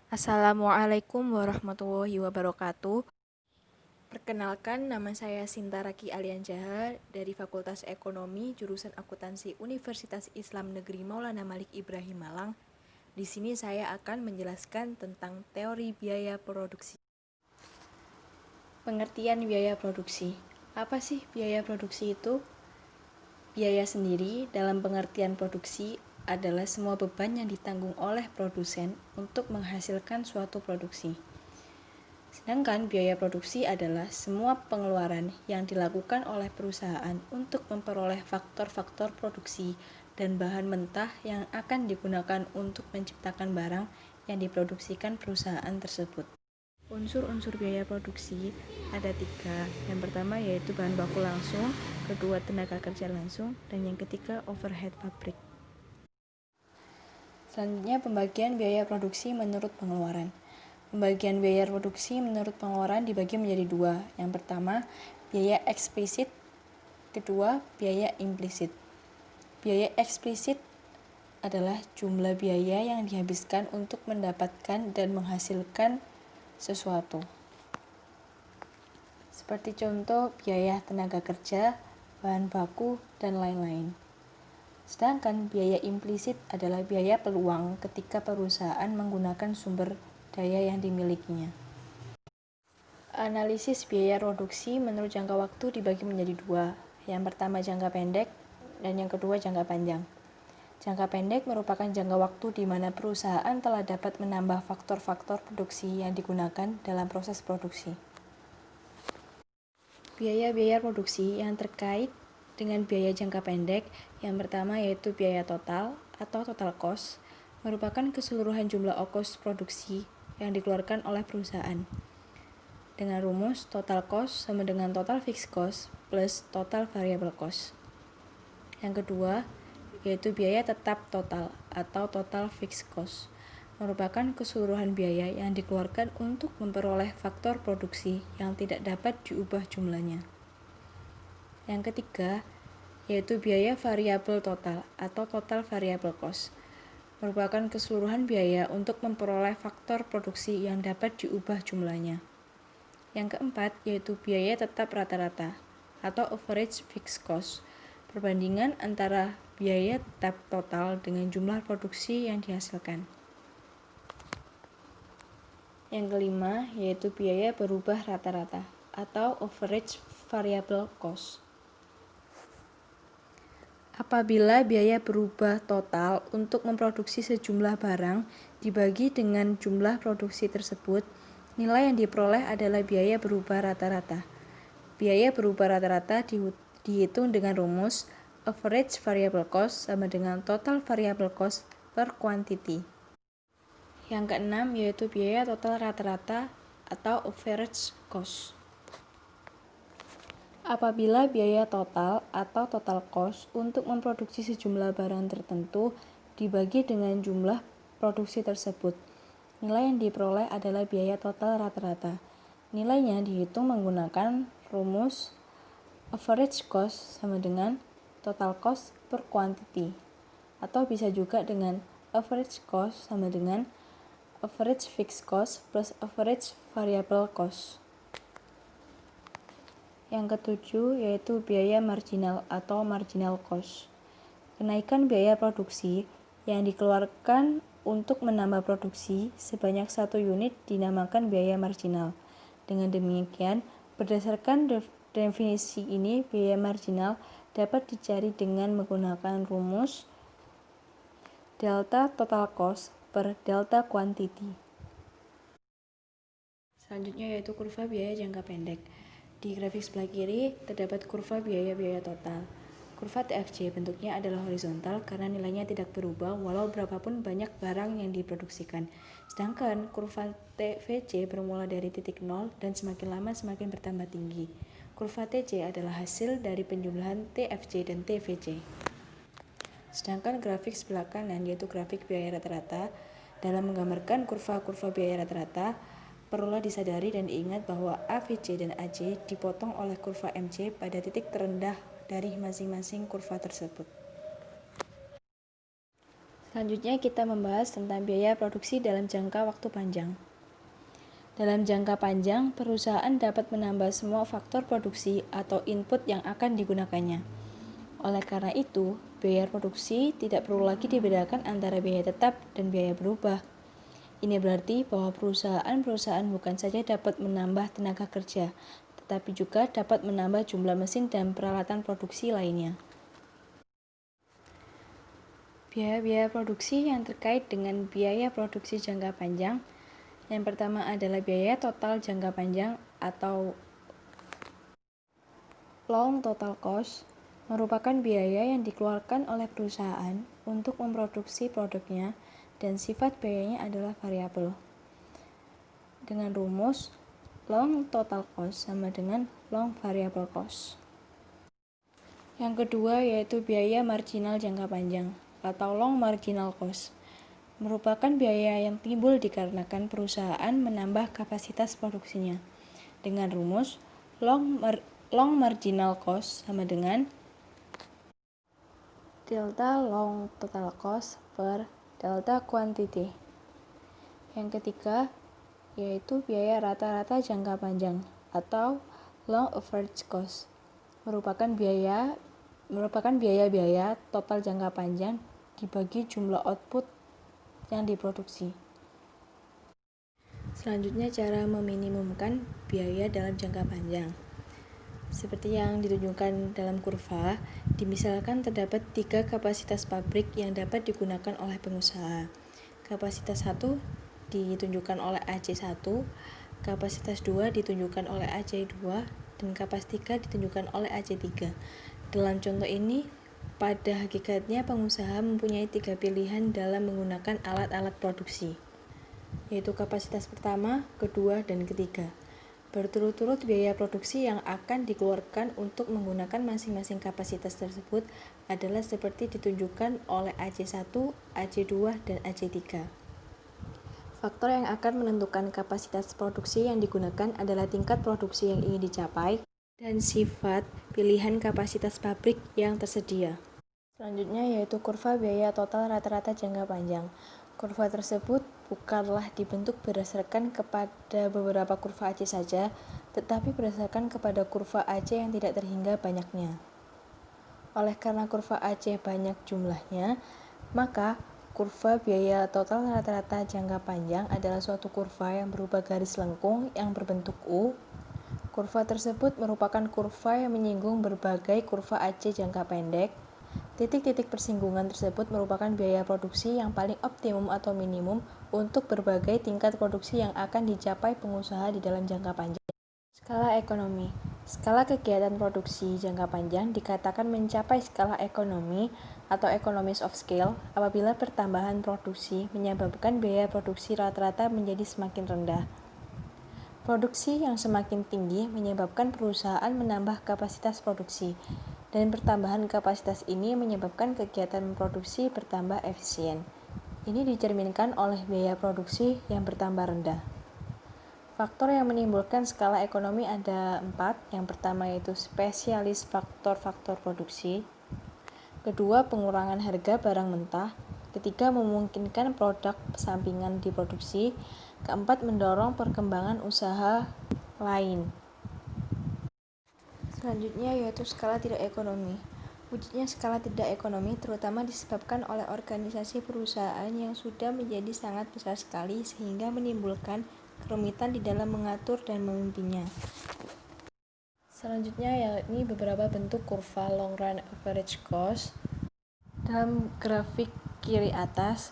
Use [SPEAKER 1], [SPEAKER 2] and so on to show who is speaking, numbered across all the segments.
[SPEAKER 1] Assalamualaikum warahmatullahi wabarakatuh. Perkenalkan, nama saya Sinta Raki Alianjaha dari Fakultas Ekonomi jurusan Akuntansi Universitas Islam Negeri Maulana Malik Ibrahim Malang. Di sini saya akan menjelaskan tentang teori biaya produksi. Pengertian biaya produksi. Apa sih biaya produksi itu? Biaya sendiri dalam pengertian produksi adalah semua beban yang ditanggung oleh produsen untuk menghasilkan suatu produksi. Sedangkan biaya produksi adalah semua pengeluaran yang dilakukan oleh perusahaan untuk memperoleh faktor-faktor produksi dan bahan mentah yang akan digunakan untuk menciptakan barang yang diproduksikan perusahaan tersebut. Unsur-unsur biaya produksi ada 3. Yang pertama yaitu bahan baku langsung, kedua tenaga kerja langsung, dan yang ketiga overhead pabrik. Selanjutnya pembagian biaya produksi menurut pengeluaran. Pembagian biaya produksi menurut pengeluaran dibagi menjadi 2. Yang pertama, biaya eksplisit. Kedua, biaya implisit. Biaya eksplisit adalah jumlah biaya yang dihabiskan untuk mendapatkan dan menghasilkan sesuatu. Seperti contoh biaya tenaga kerja, bahan baku, dan lain-lain. Sedangkan biaya implisit adalah biaya peluang ketika perusahaan menggunakan sumber daya yang dimilikinya. Analisis biaya produksi menurut jangka waktu dibagi menjadi 2. Yang pertama jangka pendek dan yang kedua jangka panjang. Jangka pendek merupakan jangka waktu di mana perusahaan telah dapat menambah faktor-faktor produksi yang digunakan dalam proses produksi. Biaya-biaya produksi yang terkait dengan biaya jangka pendek yang pertama yaitu biaya total atau total cost, merupakan keseluruhan jumlah ongkos produksi yang dikeluarkan oleh perusahaan. Dengan rumus total cost sama dengan total fixed cost plus total variable cost. Yang kedua, yaitu biaya tetap total atau total fixed cost, merupakan keseluruhan biaya yang dikeluarkan untuk memperoleh faktor produksi yang tidak dapat diubah jumlahnya. Yang ketiga, yaitu biaya variabel total atau total variable cost, merupakan keseluruhan biaya untuk memperoleh faktor produksi yang dapat diubah jumlahnya. Yang keempat, yaitu biaya tetap rata-rata atau average fixed cost, perbandingan antara biaya tetap total dengan jumlah produksi yang dihasilkan. Yang kelima, yaitu biaya berubah rata-rata atau average variable cost. Apabila biaya berubah total untuk memproduksi sejumlah barang dibagi dengan jumlah produksi tersebut, nilai yang diperoleh adalah biaya berubah rata-rata. Biaya berubah rata-rata dihitung dengan rumus average variable cost sama dengan total variable cost per quantity. Yang keenam yaitu biaya total rata-rata atau average cost. Apabila biaya total atau total cost untuk memproduksi sejumlah barang tertentu dibagi dengan jumlah produksi tersebut, nilai yang diperoleh adalah biaya total rata-rata. Nilainya dihitung menggunakan rumus average cost sama dengan total cost per quantity, atau bisa juga dengan average cost sama dengan average fixed cost plus average variable cost. Yang ketujuh yaitu biaya marginal atau marginal cost. Kenaikan biaya produksi yang dikeluarkan untuk menambah produksi sebanyak 1 unit dinamakan biaya marginal. Dengan demikian, berdasarkan definisi ini, biaya marginal dapat dicari dengan menggunakan rumus delta total cost per delta quantity. Selanjutnya yaitu kurva biaya jangka pendek. Di grafik sebelah kiri terdapat kurva biaya-biaya total. Kurva TFC bentuknya adalah horizontal karena nilainya tidak berubah walau berapapun banyak barang yang diproduksikan. Sedangkan kurva TVC bermula dari titik 0 dan semakin lama semakin bertambah tinggi. Kurva TC adalah hasil dari penjumlahan TFC dan TVC. Sedangkan grafik sebelah kanan yaitu grafik biaya rata-rata. Dalam menggambarkan kurva-kurva biaya rata-rata, perlulah disadari dan diingat bahwa AVC dan AC dipotong oleh kurva MC pada titik terendah dari masing-masing kurva tersebut. Selanjutnya kita membahas tentang biaya produksi dalam jangka waktu panjang. Dalam jangka panjang, perusahaan dapat menambah semua faktor produksi atau input yang akan digunakannya. Oleh karena itu, biaya produksi tidak perlu lagi dibedakan antara biaya tetap dan biaya berubah. Ini berarti bahwa perusahaan-perusahaan bukan saja dapat menambah tenaga kerja, tetapi juga dapat menambah jumlah mesin dan peralatan produksi lainnya. Biaya-biaya produksi yang terkait dengan biaya produksi jangka panjang. Yang pertama adalah biaya total jangka panjang atau long total cost, merupakan biaya yang dikeluarkan oleh perusahaan untuk memproduksi produknya dan sifat biayanya adalah variabel. Dengan rumus, long total cost sama dengan long variable cost. Yang kedua yaitu biaya marginal jangka panjang atau long marginal cost, merupakan biaya yang timbul dikarenakan perusahaan menambah kapasitas produksinya. Dengan rumus, long marginal cost sama dengan delta long total cost per delta quantity. Yang ketiga yaitu biaya rata-rata jangka panjang atau long average cost, merupakan biaya total jangka panjang dibagi jumlah output yang diproduksi. Selanjutnya cara meminimumkan biaya dalam jangka panjang. Seperti yang ditunjukkan dalam kurva, dimisalkan terdapat 3 kapasitas pabrik yang dapat digunakan oleh pengusaha. Kapasitas 1 ditunjukkan oleh AC1, kapasitas 2 ditunjukkan oleh AC2, dan kapasitas 3 ditunjukkan oleh AC3. Dalam contoh ini, pada hakikatnya pengusaha mempunyai 3 pilihan dalam menggunakan alat-alat produksi, yaitu kapasitas pertama, kedua, dan ketiga. Berturut-turut biaya produksi yang akan dikeluarkan untuk menggunakan masing-masing kapasitas tersebut adalah seperti ditunjukkan oleh AC1, AC2, dan AC3. Faktor yang akan menentukan kapasitas produksi yang digunakan adalah tingkat produksi yang ingin dicapai dan sifat pilihan kapasitas pabrik yang tersedia. Selanjutnya yaitu kurva biaya total rata-rata jangka panjang. Kurva tersebut bukanlah dibentuk berdasarkan kepada beberapa kurva AC saja, tetapi berdasarkan kepada kurva AC yang tidak terhingga banyaknya. Oleh karena kurva AC banyak jumlahnya, maka kurva biaya total rata-rata jangka panjang adalah suatu kurva yang berupa garis lengkung yang berbentuk U. Kurva tersebut merupakan kurva yang menyinggung berbagai kurva AC jangka pendek. Titik-titik persinggungan tersebut merupakan biaya produksi yang paling optimum atau minimum untuk berbagai tingkat produksi yang akan dicapai pengusaha di dalam jangka panjang. Skala ekonomi. Skala kegiatan produksi jangka panjang dikatakan mencapai skala ekonomi atau economies of scale apabila pertambahan produksi menyebabkan biaya produksi rata-rata menjadi semakin rendah. Produksi yang semakin tinggi menyebabkan perusahaan menambah kapasitas produksi, dan pertambahan kapasitas ini menyebabkan kegiatan memproduksi bertambah efisien. Ini dicerminkan oleh biaya produksi yang bertambah rendah. Faktor yang menimbulkan skala ekonomi ada 4. Yang pertama yaitu spesialis faktor-faktor produksi. Kedua, pengurangan harga barang mentah. Ketiga, memungkinkan produk sampingan diproduksi. Keempat, mendorong perkembangan usaha lain. Selanjutnya yaitu skala tidak ekonomi. Wujudnya skala tidak ekonomi terutama disebabkan oleh organisasi perusahaan yang sudah menjadi sangat besar sekali sehingga menimbulkan kerumitan di dalam mengatur dan memimpinnya. Selanjutnya yakni beberapa bentuk kurva long run average cost. Dalam grafik kiri atas,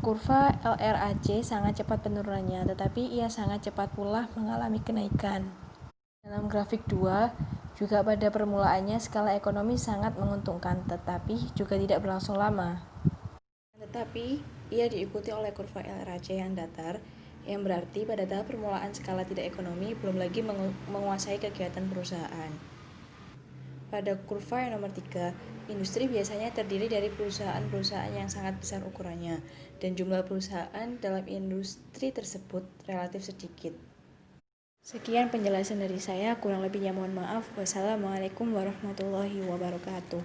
[SPEAKER 1] kurva LRAC sangat cepat penurunannya, tetapi ia sangat cepat pula mengalami kenaikan. Dalam grafik 2, juga pada permulaannya skala ekonomi sangat menguntungkan, tetapi juga tidak berlangsung lama. Tetapi, ia diikuti oleh kurva LRAC yang datar, yang berarti pada tahap permulaan skala tidak ekonomi belum lagi menguasai kegiatan perusahaan. Pada kurva yang nomor 3, industri biasanya terdiri dari perusahaan-perusahaan yang sangat besar ukurannya, dan jumlah perusahaan dalam industri tersebut relatif sedikit. Sekian penjelasan dari saya, kurang lebihnya mohon maaf. Wassalamualaikum warahmatullahi wabarakatuh.